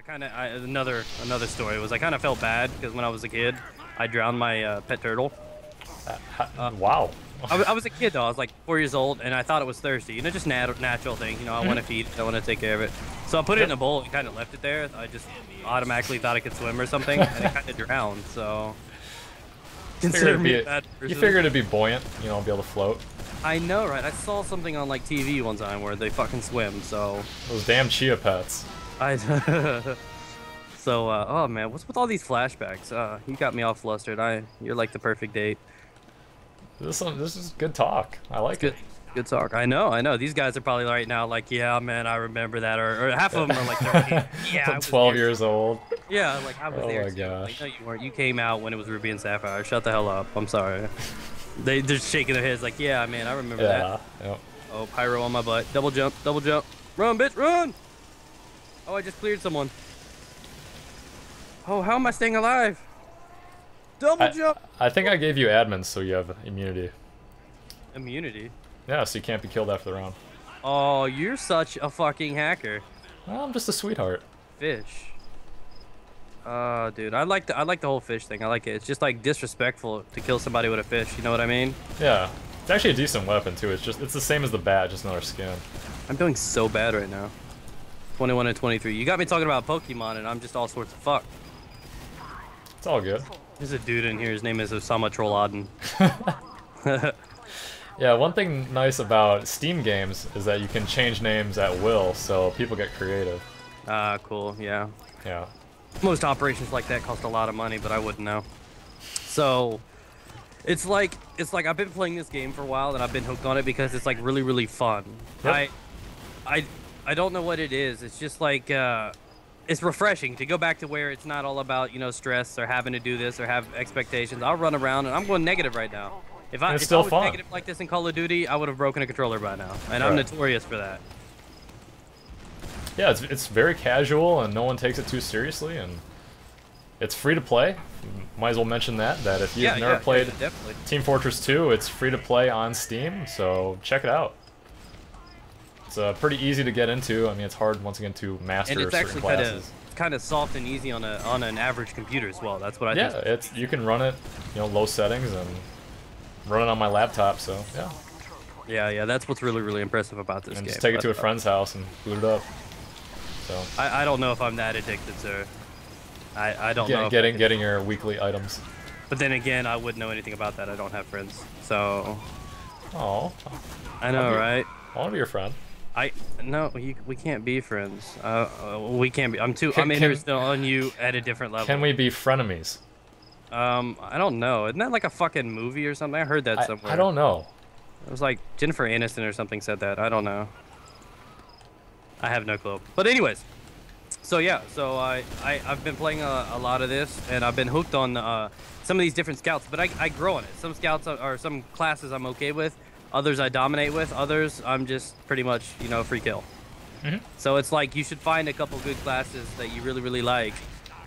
Another story was I kind of felt bad because when I was a kid, I drowned my pet turtle. Wow. I was a kid though. I was like 4 years old, and I thought it was thirsty. You know, just natural thing. You know, I want to feed it. I want to take care of it. So I put it in a bowl and kind of left it there. I just automatically thought it could swim or something, and it kind of drowned. So consider me a bad person. You figured it'd be buoyant, you know, be able to float. I know, right? I saw something on like TV one time where they fucking swim. So those damn chia pets. So, oh man, what's with all these flashbacks? You got me all flustered. You're like the perfect date. This is good talk. I like it. Good talk. I know. These guys are probably right now like, yeah, man, I remember that. Or half of them are like, 13. Yeah, I was 12 years old. Yeah, like I was there. Oh my gosh. Like, no, you weren't. You came out when it was Ruby and Sapphire. Shut the hell up. I'm sorry. They're shaking their heads like, yeah, man, I remember that. Yep. Oh, pyro on my butt. Double jump. Run, bitch, run! Oh, I just cleared someone. Oh, how am I staying alive? Double jump! I think I gave you admins so you have immunity. Immunity? Yeah, so you can't be killed after the round. Oh, you're such a fucking hacker. Well, I'm just a sweetheart. Fish. Dude, I like the whole fish thing. I like it. It's just like disrespectful to kill somebody with a fish. You know what I mean? Yeah, it's actually a decent weapon too. It's the same as the bat, just another skin. I'm doing so bad right now. 21 and 23. You got me talking about Pokemon, and I'm just all sorts of fuck. It's all good. There's a dude in here. His name is Osama Trolladin. Yeah, one thing nice about Steam games is that you can change names at will, so people get creative. Cool. Yeah. Yeah. Most operations like that cost a lot of money, but I wouldn't know. So, it's like I've been playing this game for a while, and I've been hooked on it because it's like really, really fun. Yep. I don't know what it is. It's just like it's refreshing to go back to where it's not all about, you know, stress or having to do this or have expectations. I'll run around, and I'm going negative right now. If I was negative like this in Call of Duty, I would have broken a controller by now, and I'm notorious for that. Yeah, it's very casual, and no one takes it too seriously, and it's free to play. Might as well mention that if you've never played Team Fortress 2, it's free to play on Steam, so check it out. It's pretty easy to get into. I mean, it's hard once again to master certain classes. And it's actually kind of soft and easy on an average computer as well. That's what I think. Yeah, you can run it, you know, low settings, and run it on my laptop. So yeah. Yeah, that's what's really, really impressive about this game. Just take it to a friend's house and boot it up. So I don't know if I'm that addicted, sir. I don't know. Getting your weekly items. But then again, I wouldn't know anything about that. I don't have friends, so. Oh. I know, right? I want to be your friend. No, we can't be friends. We can't be. I'm interested on you at a different level. Can we be frenemies? I don't know. Isn't that like a fucking movie or something? I heard that somewhere. I don't know. It was like Jennifer Aniston or something said that. I don't know. I have no clue. But anyways, so yeah, so I've been playing a lot of this, and I've been hooked on some of these different scouts. But I grow on it. Some scouts or some classes I'm okay with. Others I dominate with. Others I'm just pretty much, you know, free kill. So it's like you should find a couple good classes that you really, really like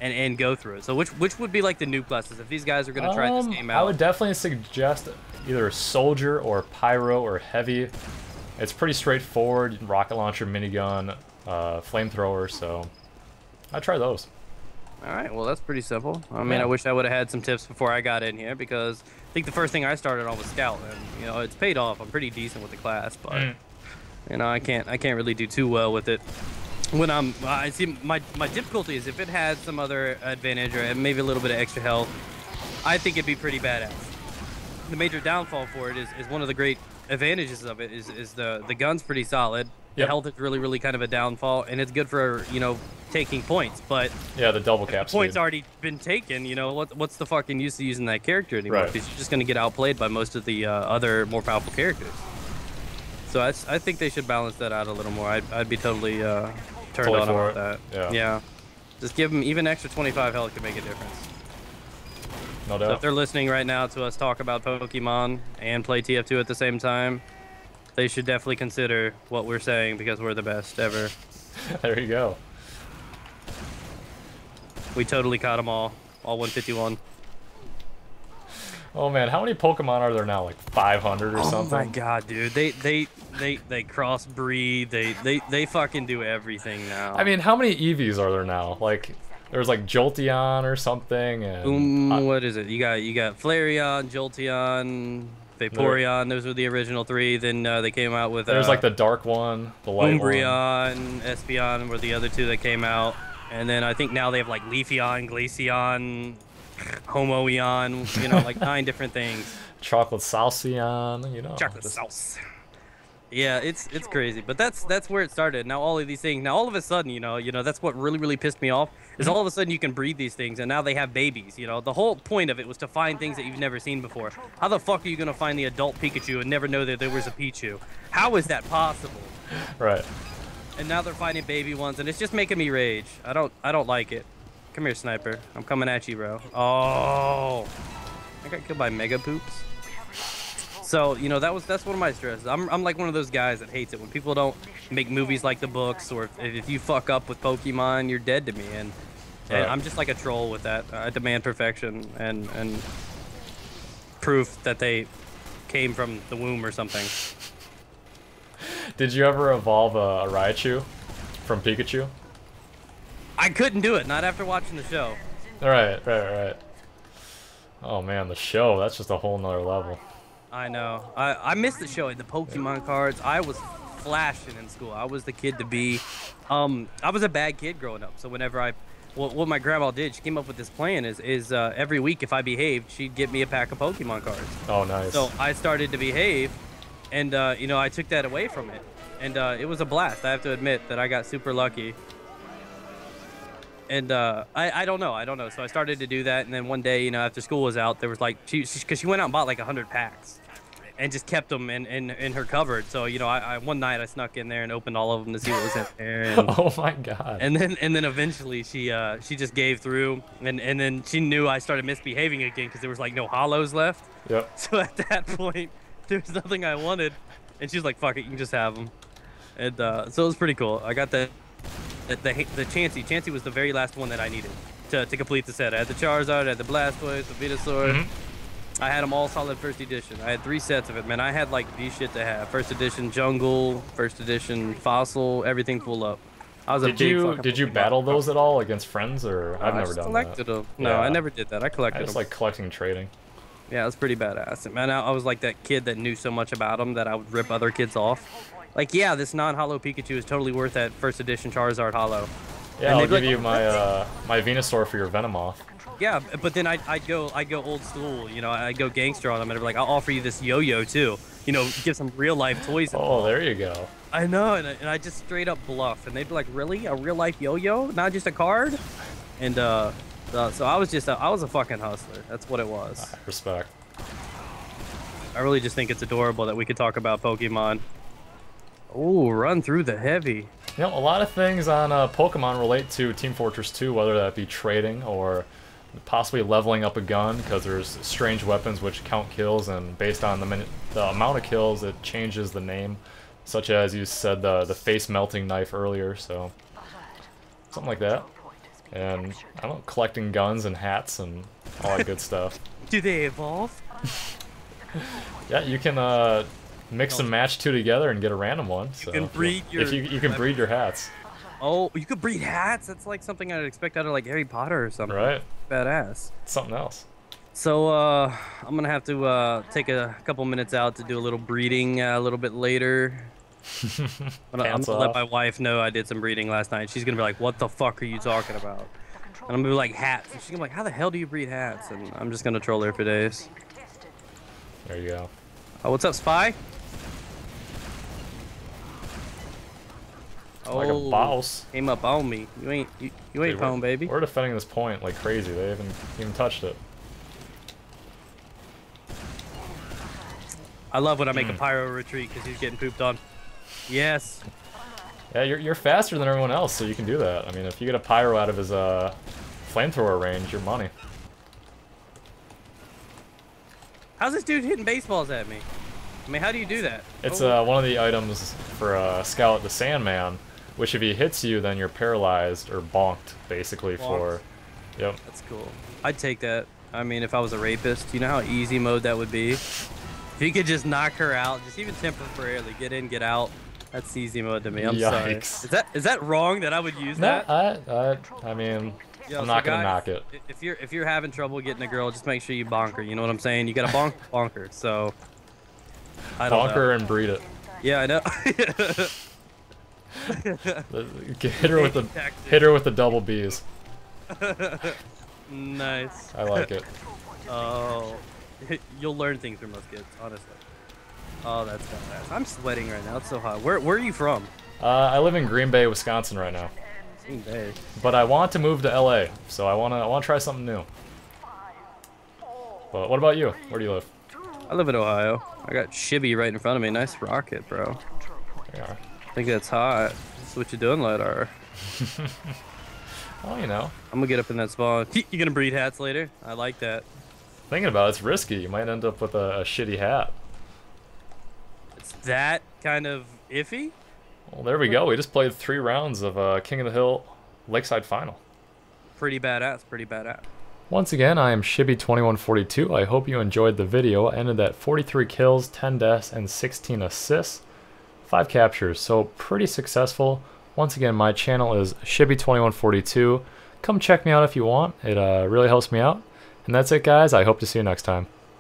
and go through it. So which would be like the new classes if these guys are going to try this game out? I would definitely suggest either soldier or pyro or heavy. It's pretty straightforward. Rocket launcher, minigun, flamethrower, so I'd try those. Alright, well that's pretty simple. I mean, I wish I would have had some tips before I got in here because I think the first thing I started on was Scout, and you know, it's paid off. I'm pretty decent with the class, but you know, I can't really do too well with it. When I see my difficulty is if it had some other advantage or maybe a little bit of extra health, I think it'd be pretty badass. The major downfall for it is one of the great advantages of it is the gun's pretty solid. The health is really, really kind of a downfall, and it's good for, you know, taking points, but yeah, the double cap the points already been taken, you know, what's the fucking use of using that character anymore? Because you're just going to get outplayed by most of the other more powerful characters. So I think they should balance that out a little more. I'd be totally turned on about that. Yeah. Just give them even extra 25 health could make a difference. No doubt. So if they're listening right now to us talk about Pokemon and play TF2 at the same time, they should definitely consider what we're saying because we're the best ever. There you go. We totally caught them all 151. Oh man, how many Pokemon are there now? Like 500 or something? Oh my god, dude. they crossbreed. They fucking do everything now. I mean, how many Eevees are there now? Like, there's like Jolteon or something, and what is it? You got Flareon, Jolteon, Vaporeon. Those were the original 3. Then they came out with there's like the dark one, the light Umbreon, one. Espeon were the other 2 that came out, and then I think now they have like Leafeon, Glaceon, Homoeon. You know, like 9 different things. Chocolate Sauceon, you know. Chocolate sauce. Yeah, it's crazy, but that's where it started. Now all of these things, now all of a sudden, you know, that's what really pissed me off is all of a sudden you can breed these things, and now they have babies. You know, the whole point of it was to find things that you've never seen before. How the fuck are you gonna find the adult Pikachu and never know that there was a Pichu? How is that possible? Right. And now they're finding baby ones, and it's just making me rage. I don't like it. Come here, Sniper. I'm coming at you, bro. Oh, I got killed by Mega Poops. So, you know, that's one of my stresses. I'm like one of those guys that hates it when people don't make movies like the books, or if you fuck up with Pokemon, you're dead to me. And I'm just like a troll with that. I demand perfection and proof that they came from the womb or something. Did you ever evolve a Raichu from Pikachu? I couldn't do it, not after watching the show. Right. Oh man, the show, that's just a whole nother level. I know. I missed the show. The Pokemon cards. I was flashing in school. I was the kid to be. I was a bad kid growing up. So whenever what my grandma did, she came up with this plan is every week if I behaved, she'd get me a pack of Pokemon cards. Oh, nice. So I started to behave, and you know, I took that away from it, and it was a blast. I have to admit that I got super lucky. And I don't know. So I started to do that, and then one day, you know, after school was out, there was like because she went out and bought like 100 packs. And just kept them in her cupboard. So, you know, one night I snuck in there and opened all of them to see what was in there. And, oh my god! And then eventually she just gave through, and then she knew I started misbehaving again because there was like no hollows left. Yep. So at that point, there was nothing I wanted, and she was like, "Fuck it, you can just have them." And so it was pretty cool. I got the Chansey. Chansey was the very last one that I needed to complete the set. I had the Charizard, I had the Blastoise, the Venusaur. Mm-hmm. I had them all solid first edition. I had 3 sets of it, man. I had like the shit to have. First edition Jungle, first edition Fossil, everything full up. I was Did you battle those at all against friends, or I've never done that. Collected them. No, I never did that. I collected them. I just like collecting and trading. Yeah, it was pretty badass. Man, I was like that kid that knew so much about them that I would rip other kids off. Like, yeah, this non-holo Pikachu is totally worth that first edition Charizard holo. Yeah, I'll give you my my Venusaur for your Venomoth. Yeah, but then I'd go old school, you know, I'd go gangster on them, and I'd be like, I'll offer you this yo-yo too, you know, give some real life toys. Oh, there you go. I know, and I just straight up bluff, and they'd be like, really, a real life yo-yo, not just a card? And so I was a fucking hustler. That's what it was. Respect. I really just think it's adorable that we could talk about Pokemon. Oh, run through the heavy. You know, a lot of things on Pokemon relate to Team Fortress 2, whether that be trading or possibly leveling up a gun, because there's strange weapons which count kills, and based on the amount of kills, it changes the name. Such as you said, the face melting knife earlier, so something like that. And I don't know, collecting guns and hats and all that good stuff. Do they evolve? Yeah, you can mix and match 2 together and get a random one. So you can breed your. You can breed your hats. Oh, you could breed hats? That's like something I'd expect out of like Harry Potter or something. Right. Badass. Something else. So I'm gonna have to take a couple minutes out to do a little breeding a little bit later. I'm gonna let my wife know I did some breeding last night. She's gonna be like, "What the fuck are you talking about?" And I'm gonna be like, "Hats." And she's gonna be like, "How the hell do you breed hats?" And I'm just gonna troll her for days. There you go. Oh, what's up, Spy? Like a boss. Came up on me. You ain't home, baby. We're defending this point like crazy. They haven't even touched it. I love when I make a pyro retreat because he's getting pooped on. Yes. Yeah, you're faster than everyone else, so you can do that. I mean, if you get a pyro out of his flamethrower range, you're money. How's this dude hitting baseballs at me? I mean, how do you do that? It's one of the items for Scout the Sandman, which if he hits you, then you're paralyzed or bonked, basically, for... Yep. That's cool. I'd take that. I mean, if I was a rapist, you know how easy mode that would be? If you could just knock her out, just even temporarily, get in, get out. That's easy mode to me. I'm sorry. Is that wrong that I would use that? I mean, I'm not gonna knock it. If you're having trouble getting a girl, just make sure you bonk her. You know what I'm saying? You gotta bonk her. So I don't know. Bonk her and breed it. Yeah, I know. hit her with the double B's. Nice. I like it. Oh, you'll learn things from those kids, honestly. Oh, that's badass. I'm sweating right now. It's so hot. Where are you from? I live in Green Bay, Wisconsin right now. Green Bay. But I want to move to LA, so I wanna try something new. But what about you? Where do you live? I live in Ohio. I got Shibby right in front of me. Nice rocket, bro. Yeah. I think that's hot. That's what you doing, Lidar. Well, you know. I'm gonna get up in that spawn. You gonna breed hats later? I like that. Thinking about it's risky. You might end up with a shitty hat. It's that kind of iffy? Well, there we go. We just played 3 rounds of King of the Hill Lakeside Final. Pretty badass, pretty badass. Once again, I am Shibby2142. I hope you enjoyed the video. I ended at 43 kills, 10 deaths, and 16 assists. 5 captures, so pretty successful. Once again, my channel is Shibby2142. Come check me out if you want. It really helps me out. And that's it, guys. I hope to see you next time.